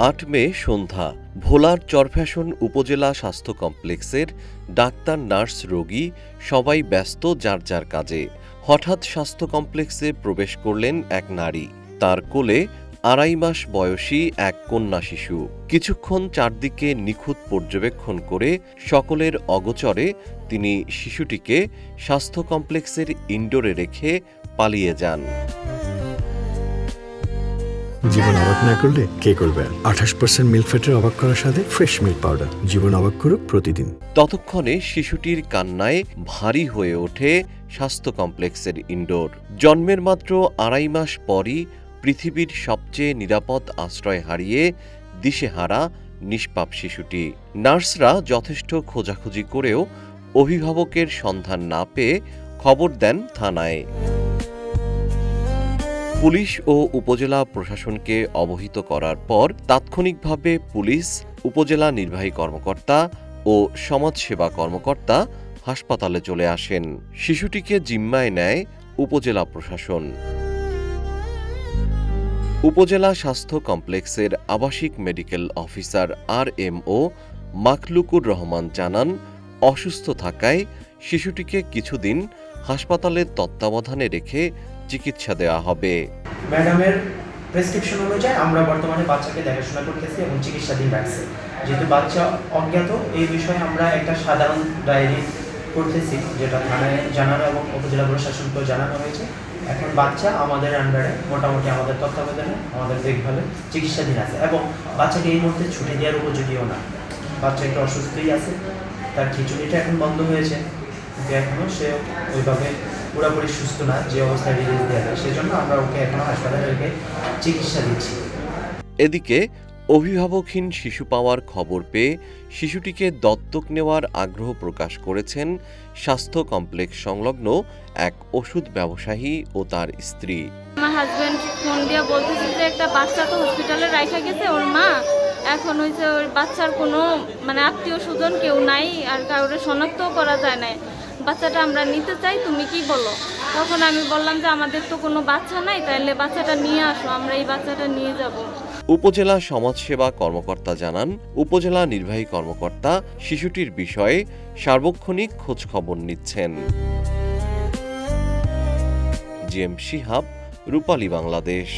৮ মে সন্ধ্যা ভোলার চরফ্যাশন উপজেলা স্বাস্থ্য কমপ্লেক্সের ডাক্তার, নার্স, রোগী সবাই ব্যস্ত যার যার কাজে। হঠাৎ স্বাস্থ্য কমপ্লেক্সে প্রবেশ করলেন এক নারী। তার কোলে ২.৫ মাস বয়সী এক কন্যা শিশু। কিছুক্ষণ চারদিকে নিখুঁত পর্যবেক্ষণ করে সকলের অগোচরে তিনি শিশুটিকে স্বাস্থ্য কমপ্লেক্সের ইনডোরে রেখে পালিয়ে যান। জীবন অবাক না করলে কে করবে? ২৮% মিল্ক ফ্যাটের অবাক করার সাথে ফ্রেশ মিল্ক পাউডার। জীবন অবাক করুক প্রতিদিন। ততক্ষণে শিশুটির কান্নায় ভারী হয়ে ওঠে স্বাস্থ্য কমপ্লেক্সের ইনডোর। জন্মের মাত্র ২.৫ মাস পরই পৃথিবীর সবচেয়ে নিরাপদ আশ্রয় হারিয়ে দিশেহারা নিষ্পাপ শিশুটি। নার্সরা যথেষ্ট খোঁজাখুঁজি করেও অভিভাবকের সন্ধান না পেয়ে খবর দেন থানায়। পুলিশ ও উপজেলা প্রশাসনকে অবহিত করার পর তাৎক্ষণিকভাবে পুলিশ, উপজেলা নির্বাহী কর্মকর্তা ও সমাজসেবা কর্মকর্তা হাসপাতালে চলে আসেন। শিশুটিকে জিম্মায় নেয় উপজেলা প্রশাসন। উপজেলা স্বাস্থ্য কমপ্লেক্সের আবাসিক মেডিকেল অফিসার RMO মাখলুকুর রহমান জানান, অসুস্থ থাকায় শিশুটিকে কিছুদিন হাসপাতালের তত্ত্বাবধানে রেখে চিকিৎসা দেওয়া হবে। ম্যাডামের প্রেসক্রিপশন অনুযায়ী আমরা বর্তমানে বাচ্চাকে দেখাশোনা করতেছি এবং চিকিৎসাধীন রাখছি। যেহেতু বাচ্চা অজ্ঞাত, এই বিষয়ে আমরা একটা সাধারণ ডায়েরি করতেছি, যেটা থানায় জানানো এবং উপজেলা প্রশাসনকেও জানানো হয়েছে। এখন বাচ্চা আমাদের আন্ডারে, মোটামুটি আমাদের তত্ত্বাবধানে, আমাদের দেখভালে চিকিৎসাধীন আছে এবং বাচ্চাকে এই মুহূর্তে ছুটি দেওয়ার উপযোগীও না। বাচ্চা একটু অসুস্থই আছে, তার খিচুড়িটা এখন বন্ধ হয়েছে, কিন্তু এখনও সে ওইভাবে পুরোপুরি সুস্থ না যে অবস্থায় রিলিজ দেওয়া যায়। সেজন্য আমরা ওকে এখনো হাসপাতালে রেখে চিকিৎসা দিচ্ছি। এদিকে অভিভাবকহীন শিশু পাওয়ার খবর পেয়ে শিশুটিকে দত্তক নেওয়ার আগ্রহ প্রকাশ করেছেন স্বাস্থ্য কমপ্লেক্স সংলগ্ন এক ওষুধ ব্যবসায়ী ও তার স্ত্রী। আমার হাজবেন্ড ফোন দিয়ে বলতেছে যে একটা বাচ্চা তো হসপিটালে রাখা গেছে, ওর মা এখন হয়েছে ওর বাচ্চার কোনো আত্মীয় স্বজন কেউ নাই, আর কাউরে শনাক্তও করা যায় না। বাচ্চাটা আমরা নিতে চাই, তুমি কি বলো? তখন আমি বললাম যে আমাদের তো কোনো বাচ্চা নাই, তাইলে বাচ্চাটা নিয়ে আসো, আমরা এই বাচ্চাটা নিয়ে যাব। উপজেলা সমাজসেবা কর্মকর্তা জানান, উপজেলা নির্বাহী কর্মকর্তা শিশুটির বিষয়ে সার্বক্ষণিক খোঁজ খবর নিচ্ছেন। GM শিহাব, রূপালী বাংলাদেশ।